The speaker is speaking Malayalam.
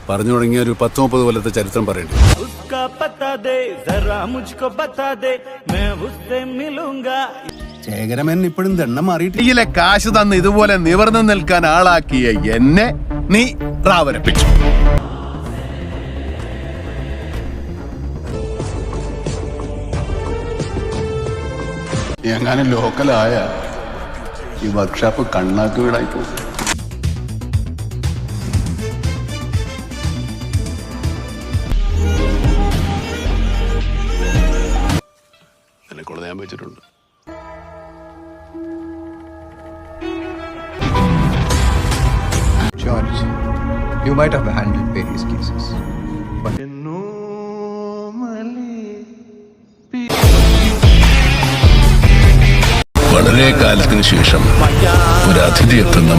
പറഞ്ഞു തുടങ്ങിയ ഒരു 10-30 കൊല്ലത്തെ ചരിത്രം പറയേണ്ടി. ശേഖരമേൻ ഇപ്പോഴും ദണ്ണം മാറിയിട്ടില്ല. കാശ് തന്ന് ഇതുപോലെ നിവർന്നു നിൽക്കാൻ ആളാക്കിയ എന്നെ നീ റാവരപ്പിച്ചു. എങ്ങാനും ലോക്കലായ ഈ വർക്ക്ഷോപ്പ് കണ്ണാക്ക് വീടായി പോകും. എന്നെക്കൊണ്ട് ഞാൻ വെച്ചിട്ടുണ്ട്. George, you might have handled various cases, but വളരെ കാലത്തിന് ശേഷം ഒരു അതിഥി എത്തുന്ന